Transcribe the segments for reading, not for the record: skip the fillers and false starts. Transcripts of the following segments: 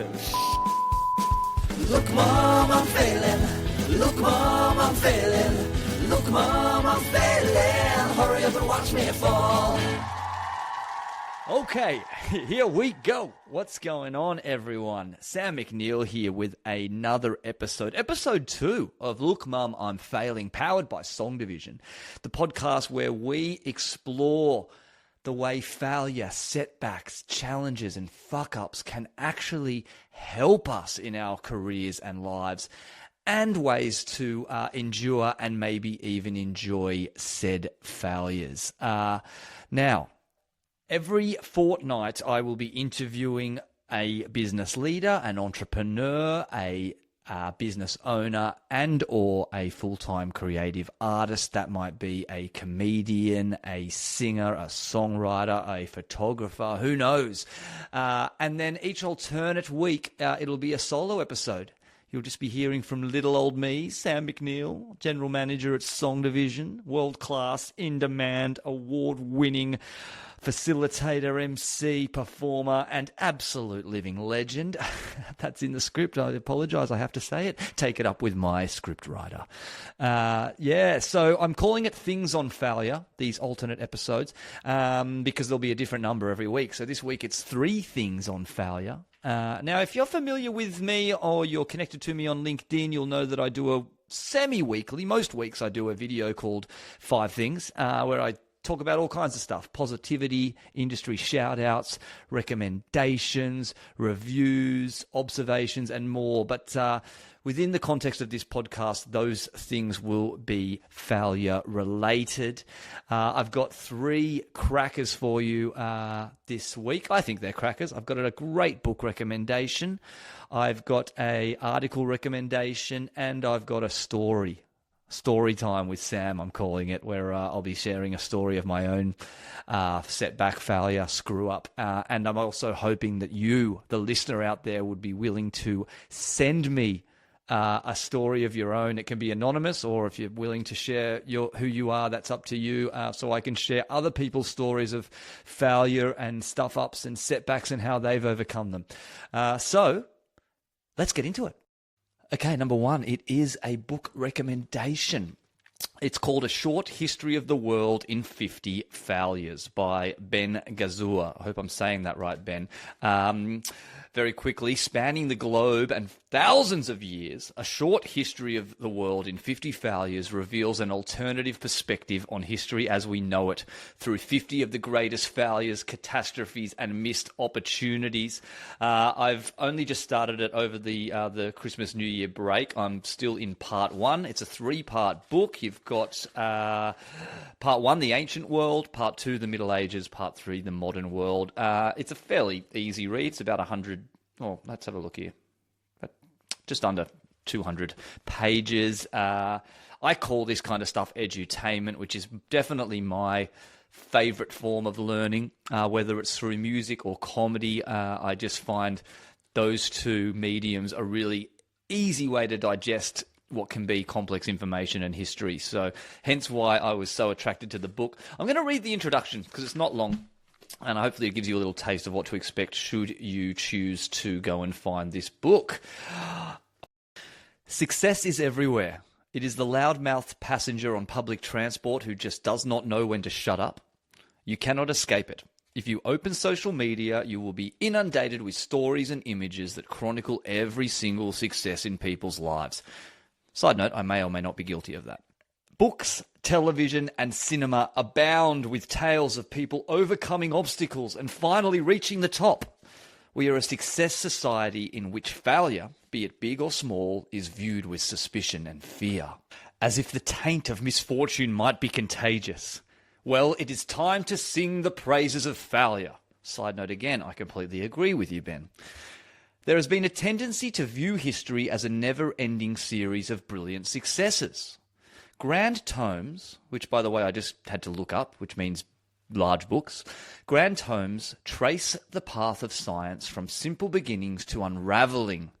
failing. Look, Mom, I'm failing. Look, Mom, I'm failing. Look, Mom, I'm failing. Hurry up and watch me fall. Okay, here we go. What's going on, everyone? Sam McNeil here with another episode. Episode 2 of Look, Mum, I'm Failing, powered by Song Division. The podcast where we explore the way failure, setbacks, challenges, and fuck-ups can actually help us in our careers and lives, and ways to endure and maybe even enjoy said failures. Now, every fortnight, I will be interviewing a business leader, an entrepreneur, a business owner, and or a full-time creative artist. That might be a comedian, a singer, a songwriter, a photographer, who knows? And then each alternate week, it'll be a solo episode. You'll just be hearing from little old me, Sam McNeil, General Manager at Song Division, world-class, in-demand, award-winning facilitator, MC, performer, and absolute living legend. That's in the script. I apologise, I have to say it. Take it up with my script writer. So I'm calling it Things on Failure, these alternate episodes, because there'll be a different number every week. So this week it's 3 things on failure. Now, if you're familiar with me or you're connected to me on LinkedIn, you'll know that I do a semi-weekly, most weeks I do a video called 5 Things, where I talk about all kinds of stuff: positivity, industry shout-outs, recommendations, reviews, observations, and more. But within the context of this podcast, those things will be failure-related. I've got 3 crackers for you this week. I think they're crackers. I've got a great book recommendation. I've got an article recommendation, and I've got a story time with Sam, I'm calling it, where I'll be sharing a story of my own setback, failure, screw up. And I'm also hoping that you, the listener out there, would be willing to send me a story of your own. It can be anonymous, or if you're willing to share who you are, that's up to you. So I can share other people's stories of failure and stuff-ups and setbacks and how they've overcome them. So let's get into it. Okay, number 1, it is a book recommendation. It's called A Short History of the World in 50 Failures by Ben Gazzura. I hope I'm saying that right, Ben. Very quickly, spanning the globe and thousands of years, A Short History of the World in 50 Failures reveals an alternative perspective on history as we know it through 50 of the greatest failures, catastrophes, and missed opportunities. I've only just started it over the Christmas New Year break. I'm still in part 1. It's a 3-part book. You've got part 1, the ancient world; part 2, the Middle Ages; part 3, the modern world. It's a fairly easy read. It's about 100. Oh, let's have a look here. Just under 200 pages. I call this kind of stuff edutainment, which is definitely my favorite form of learning, whether it's through music or comedy. I just find those 2 mediums a really easy way to digest what can be complex information and history. So hence why I was so attracted to the book. I'm going to read the introduction because it's not long, and hopefully it gives you a little taste of what to expect should you choose to go and find this book. Success is everywhere. It is the loudmouthed passenger on public transport who just does not know when to shut up. You cannot escape it. If you open social media, you will be inundated with stories and images that chronicle every single success in people's lives. Side note, I may or may not be guilty of that. Books, television, and cinema abound with tales of people overcoming obstacles and finally reaching the top. We are a success society in which failure, be it big or small, is viewed with suspicion and fear, as if the taint of misfortune might be contagious. Well, it is time to sing the praises of failure. Side note again, I completely agree with you, Ben. There has been a tendency to view history as a never-ending series of brilliant successes. Grand tomes, which, by the way, I just had to look up, which means large books, grand tomes trace the path of science from simple beginnings to unraveling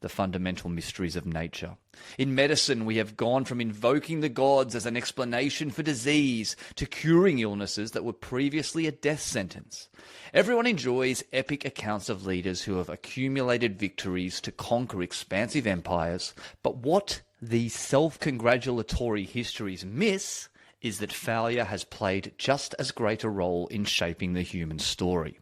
the fundamental mysteries of nature. In medicine, we have gone from invoking the gods as an explanation for disease to curing illnesses that were previously a death sentence. Everyone enjoys epic accounts of leaders who have accumulated victories to conquer expansive empires, but what these self-congratulatory histories miss is that failure has played just as great a role in shaping the human story.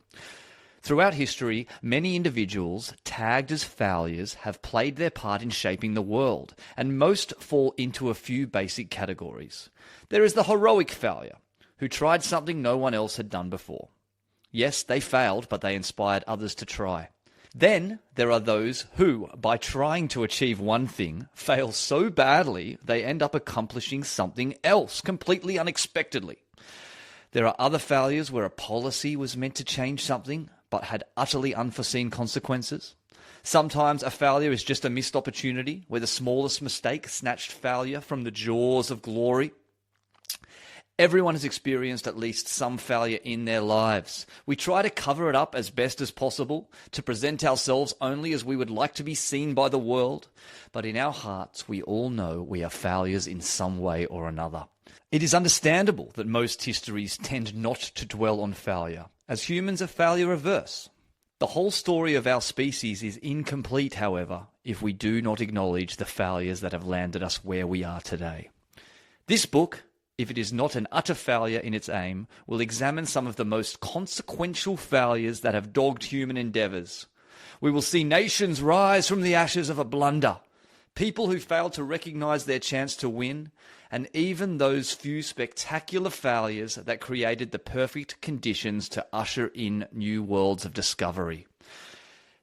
Throughout history, many individuals tagged as failures have played their part in shaping the world, and most fall into a few basic categories. There is the heroic failure, who tried something no one else had done before. Yes, they failed, but they inspired others to try. Then there are those who, by trying to achieve one thing, fail so badly they end up accomplishing something else completely unexpectedly. There are other failures where a policy was meant to change something, but had utterly unforeseen consequences. Sometimes a failure is just a missed opportunity, where the smallest mistake snatched failure from the jaws of glory. Everyone has experienced at least some failure in their lives. We try to cover it up as best as possible, to present ourselves only as we would like to be seen by the world. But in our hearts, we all know we are failures in some way or another. It is understandable that most histories tend not to dwell on failure, as humans are failure averse. The whole story of our species is incomplete, however, if we do not acknowledge the failures that have landed us where we are today. This book, if it is not an utter failure in its aim, will examine some of the most consequential failures that have dogged human endeavours. We will see nations rise from the ashes of a blunder, people who failed to recognise their chance to win, and even those few spectacular failures that created the perfect conditions to usher in new worlds of discovery.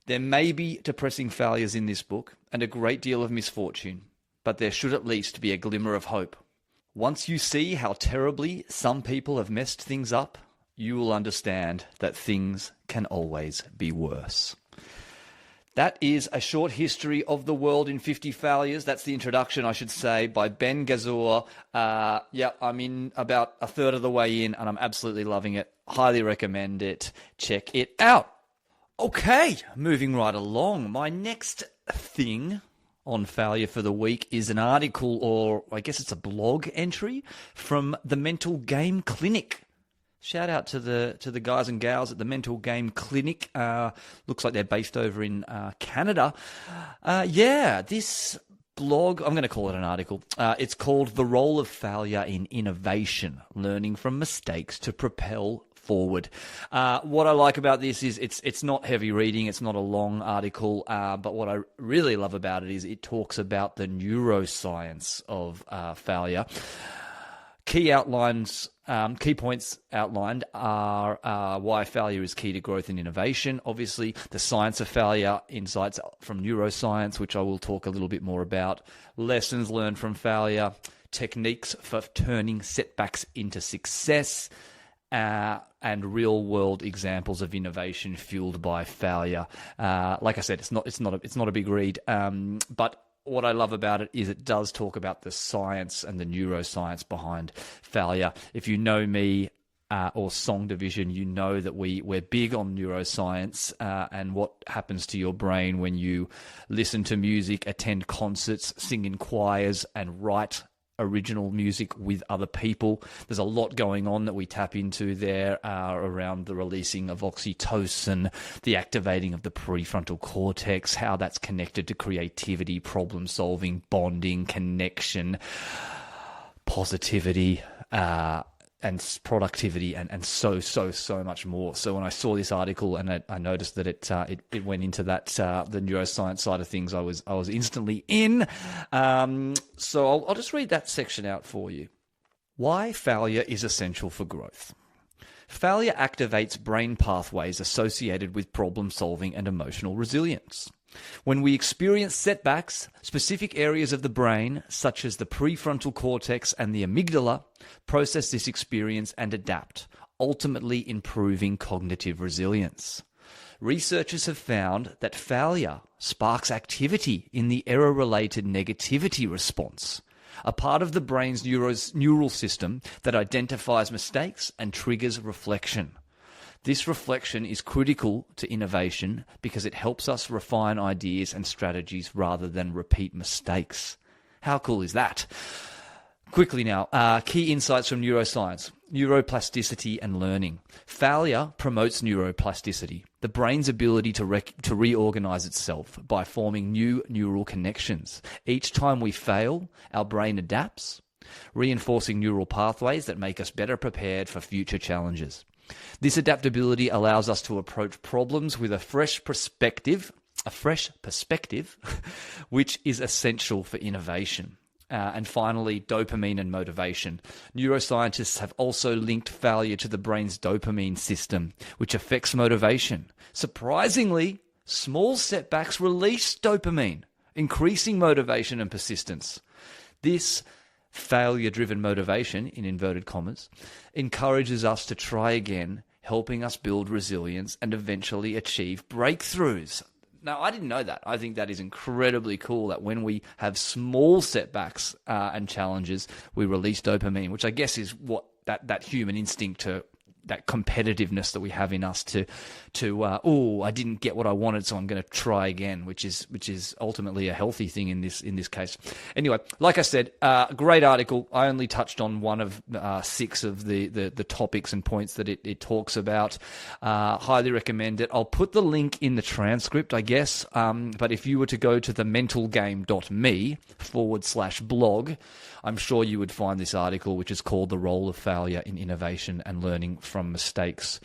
There may be depressing failures in this book, and a great deal of misfortune, but there should at least be a glimmer of hope. Once you see how terribly some people have messed things up, you will understand that things can always be worse. That is a short history of the world in 50 failures. That's the introduction, I should say, by Ben Gazzur. I'm in about a third of the way in, and I'm absolutely loving it. Highly recommend it. Check it out. Okay, moving right along. My next thing on failure for the week is an article, or I guess it's a blog entry, from the Mental Game Clinic. Shout out to the guys and gals at the Mental Game Clinic. Looks like they're based over in Canada. This blog, I'm going to call it an article. It's called The Role of Failure in Innovation, Learning from Mistakes to Propel Forward. What I like about this is it's not heavy reading. It's not a long article. But what I really love about it is it talks about the neuroscience of failure. Key points outlined are why failure is key to growth and innovation. Obviously, the science of failure, insights from neuroscience, which I will talk a little bit more about, lessons learned from failure, techniques for turning setbacks into success, and real-world examples of innovation fueled by failure. Like I said, it's not a big read, but what I love about it is it does talk about the science and the neuroscience behind failure. If you know me or Song Division, you know that we're big on neuroscience and what happens to your brain when you listen to music, attend concerts, sing in choirs, and write original music with other people. There's a lot going on that we tap into there around the releasing of oxytocin, the activating of the prefrontal cortex, how that's connected to creativity, problem solving, bonding, connection, positivity, and productivity, and so much more. So when I saw this article and I noticed that it went into that the neuroscience side of things, I was instantly in. So I'll just read that section out for you. Why failure is essential for growth. Failure activates brain pathways associated with problem solving and emotional resilience. When we experience setbacks, specific areas of the brain, such as the prefrontal cortex and the amygdala, process this experience and adapt, ultimately improving cognitive resilience. Researchers have found that failure sparks activity in the error-related negativity response, a part of the brain's neural system that identifies mistakes and triggers reflection. This reflection is critical to innovation because it helps us refine ideas and strategies rather than repeat mistakes. How cool is that? Quickly now, key insights from neuroscience. Neuroplasticity and learning. Failure promotes neuroplasticity, the brain's ability to reorganize itself by forming new neural connections. Each time we fail, our brain adapts, reinforcing neural pathways that make us better prepared for future challenges. This adaptability allows us to approach problems with a fresh perspective, which is essential for innovation. And finally, dopamine and motivation. Neuroscientists have also linked failure to the brain's dopamine system, which affects motivation. Surprisingly, small setbacks release dopamine, increasing motivation and persistence. This failure-driven motivation, in inverted commas, encourages us to try again, helping us build resilience and eventually achieve breakthroughs. Now, I didn't know that. I think that is incredibly cool that when we have small setbacks and challenges, we release dopamine, which I guess is what that human instinct to that competitiveness that we have in us to I didn't get what I wanted, so I'm going to try again, which is ultimately a healthy thing in this case. Anyway, like I said, great article. I only touched on one of 6 of the topics and points that it talks about. Highly recommend it. I'll put the link in the transcript, I guess. But if you were to go to thementalgame.me/blog, I'm sure you would find this article, which is called The Role of Failure in Innovation and Learning from Mistakes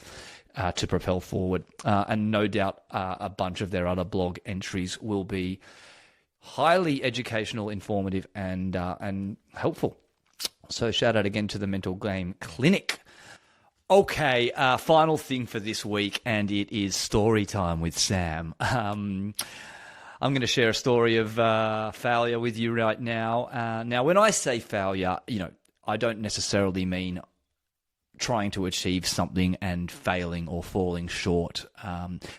to Propel Forward. And no doubt a bunch of their other blog entries will be highly educational, informative, and helpful. So shout out again to the Mental Game Clinic. Okay, final thing for this week, and it is story time with Sam. I'm going to share a story of failure with you right now. Now, when I say failure, I don't necessarily mean trying to achieve something and failing or falling short.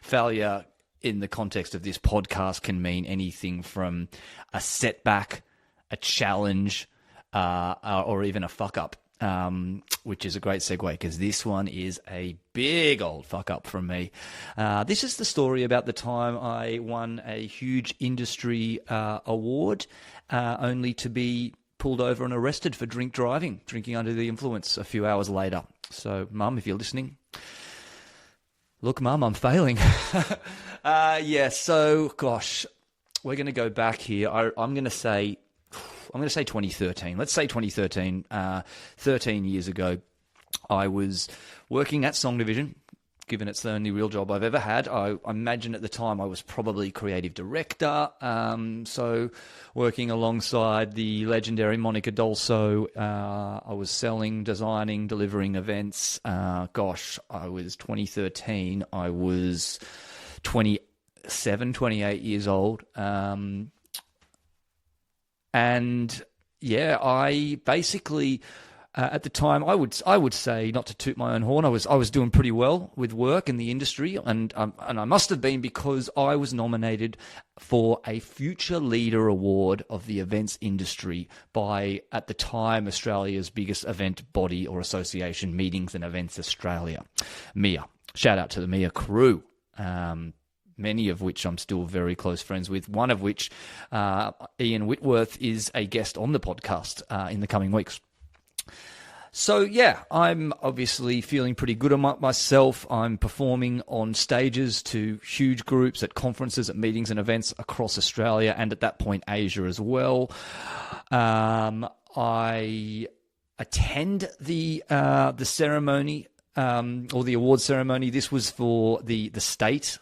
Failure in the context of this podcast can mean anything from a setback, a challenge, or even a fuck up. Which is a great segue because this one is a big old fuck up from me. This is the story about the time I won a huge industry award, only to be pulled over and arrested for drinking under the influence a few hours later. So, Mum, if you're listening, look, Mum, I'm failing. So, gosh, we're going to go back here. I'm going to say 2013. Let's say 2013. 13 years ago, I was working at Song Division, given it's the only real job I've ever had. I imagine at the time I was probably creative director, so working alongside the legendary Monica Dolso. I was selling, designing, delivering events. I was 2013. I was 27, 28 years old. And yeah, I basically at the time I would say, not to toot my own horn, I was doing pretty well with work in the industry, and I must have been because I was nominated for a Future Leader Award of the events industry by, at the time, Australia's biggest event body or association, Meetings and Events Australia, MIA. Shout out to the MIA crew. Many of which I'm still very close friends with, one of which, Ian Whitworth, is a guest on the podcast in the coming weeks. So, yeah, I'm obviously feeling pretty good about myself. I'm performing on stages to huge groups at conferences, at meetings and events across Australia and at that point Asia as well. I attend the ceremony, or the award ceremony. This was for the state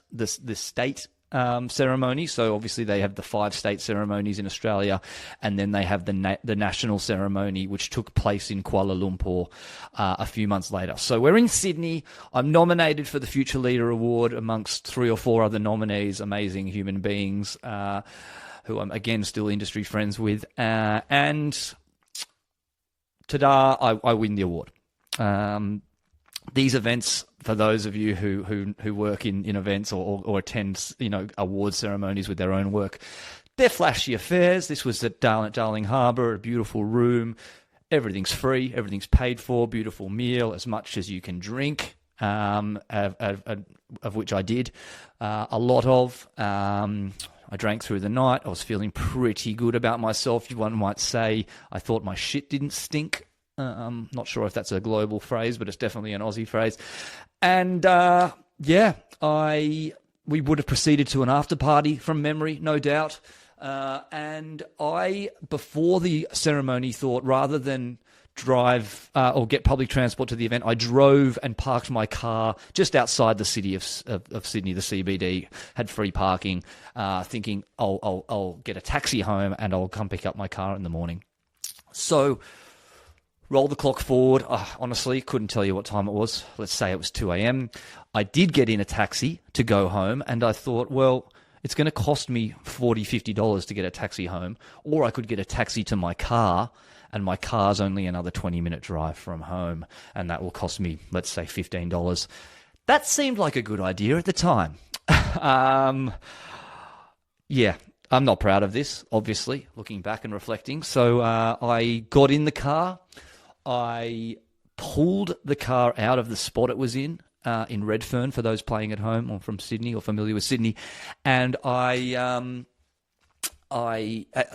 ceremony. So obviously they have the 5 state ceremonies in Australia, and then they have the national ceremony, which took place in Kuala Lumpur a few months later. So we're in Sydney. I'm nominated for the Future Leader Award amongst 3 or 4 other nominees, amazing human beings who I'm again still industry friends with, and ta-da, I win the award. These events, for those of you who work in events or attend, award ceremonies with their own work, they're flashy affairs. This was at Darling Harbour, a beautiful room. Everything's free. Everything's paid for. Beautiful meal, as much as you can drink. of which I did a lot of. I drank through the night. I was feeling pretty good about myself. One might say I thought my shit didn't stink. I'm not sure if that's a global phrase, but it's definitely an Aussie phrase. And we would have proceeded to an after party from memory, no doubt. And I, before the ceremony, thought rather than drive or get public transport to the event, I drove and parked my car just outside the city of Sydney, the CBD, had free parking, thinking I'll get a taxi home and I'll come pick up my car in the morning. So roll the clock forward. Honestly, couldn't tell you what time it was. Let's say it was 2 a.m. I did get in a taxi to go home, and I thought, well, it's going to cost me $40, $50 to get a taxi home, or I could get a taxi to my car, and my car's only another 20-minute drive from home, and that will cost me, let's say, $15. That seemed like a good idea at the time. Yeah, I'm not proud of this, obviously, looking back and reflecting. So I got in the car. I pulled the car out of the spot it was in Redfern, for those playing at home or from Sydney or familiar with Sydney, and I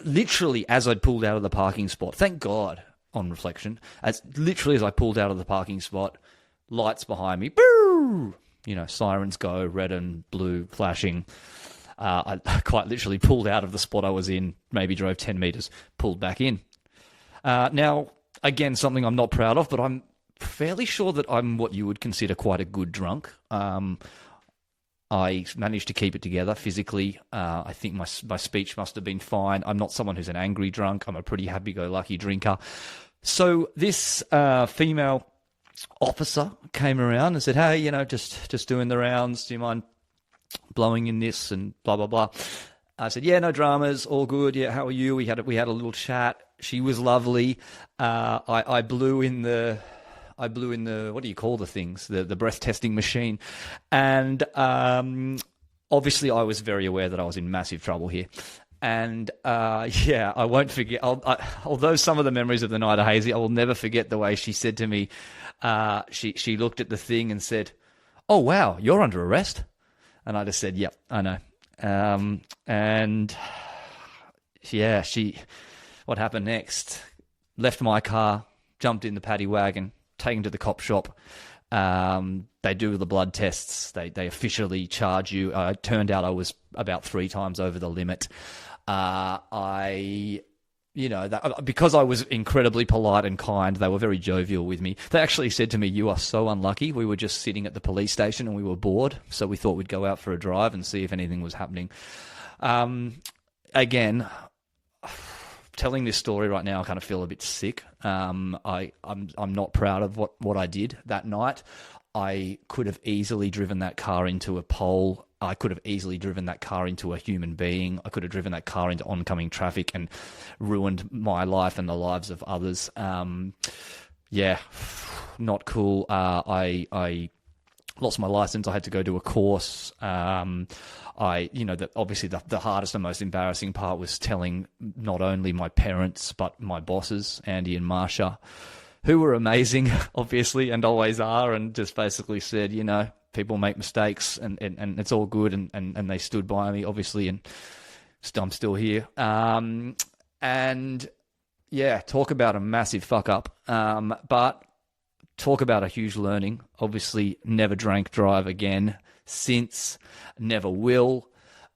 literally, as I'd pulled out of the parking spot, thank God, on reflection, as I pulled out of the parking spot, lights behind me, boo! Sirens go, red and blue flashing. I quite literally pulled out of the spot I was in, maybe drove 10 meters, pulled back in. Now, again, something I'm not proud of, but I'm fairly sure that I'm what you would consider quite a good drunk. I managed to keep it together physically. I think my speech must have been fine. I'm not someone who's an angry drunk. I'm a pretty happy-go-lucky drinker. So this female officer came around and said, hey, just doing the rounds. Do you mind blowing in this and blah, blah, blah. I said, yeah, no dramas, all good. Yeah, how are you? We had a little chat. She was lovely. I blew in the what do you call the things? The breath testing machine. And obviously I was very aware that I was in massive trouble here. And I won't forget, although some of the memories of the night are hazy, I will never forget the way she said to me, she looked at the thing and said, oh, wow, you're under arrest. And I just said, yep, I know. What happened next? Left my car, jumped in the paddy wagon, taken to the cop shop. They do the blood tests. They officially charge you. It turned out I was about 3 times over the limit. Because I was incredibly polite and kind, they were very jovial with me. They actually said to me, you are so unlucky. We were just sitting at the police station and we were bored, so we thought we'd go out for a drive and see if anything was happening. Again, telling this story right now, I kind of feel a bit sick. I'm not proud of what I did that night. I could have easily driven that car into a pole. I could have easily driven that car into a human being. I could have driven that car into oncoming traffic and ruined my life and the lives of others. Not cool. I lost my license. I had to go do a course. Obviously the hardest and most embarrassing part was telling not only my parents, but my bosses, Andy and Marsha, who were amazing, obviously, and always are, and just basically said, people make mistakes and it's all good. And they stood by me, obviously, and I'm still here. Talk about a massive fuck up. But talk about a huge learning. Obviously, never drank drive again since, never will.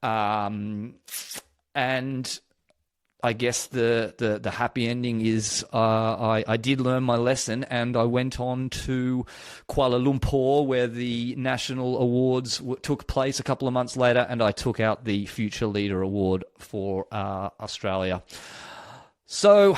And I guess the happy ending is I did learn my lesson, and I went on to Kuala Lumpur, where the national awards took place a couple of months later, and I took out the Future Leader Award for Australia. So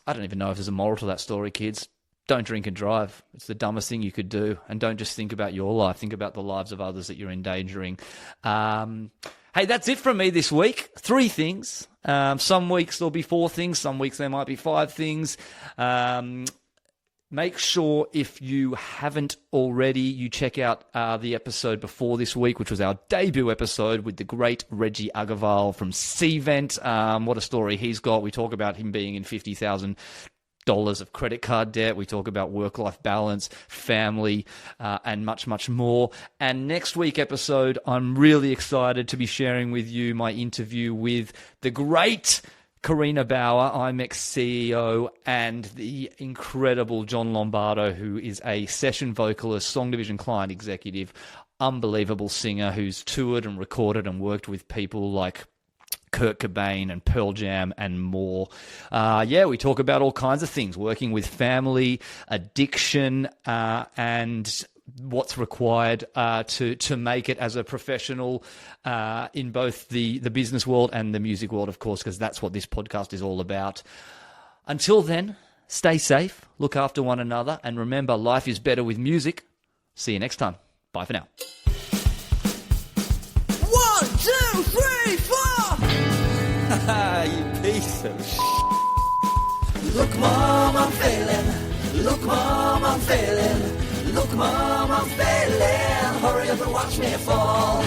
I don't even know if there's a moral to that story, kids. Don't drink and drive. It's the dumbest thing you could do. And don't just think about your life. Think about the lives of others that you're endangering. Hey, that's it from me this week. 3 things. Some weeks there'll be 4 things. Some weeks there might be 5 things. Make sure, if you haven't already, you check out the episode before this week, which was our debut episode with the great Reggie Agarwal from C-Vent. What a story he's got. We talk about him being in 50,000 of credit card debt. We talk about work-life balance, family, and much, much more. And next week episode, I'm really excited to be sharing with you my interview with the great Karina Bauer, IMEX CEO, and the incredible John Lombardo, who is a session vocalist, Song Division client executive, unbelievable singer who's toured and recorded and worked with people like Kurt Cobain and Pearl Jam and more. We talk about all kinds of things, working with family, addiction, and what's required to make it as a professional in both the business world and the music world, of course, because that's what this podcast is all about. Until then, stay safe, look after one another, and remember, life is better with music. See you next time. Bye for now. 1, 2, 3, 4. You piece of Look, Mom, I'm failing. Look, Mom, I'm failing. Look, Mom, I'm failing. Hurry up and watch me fall.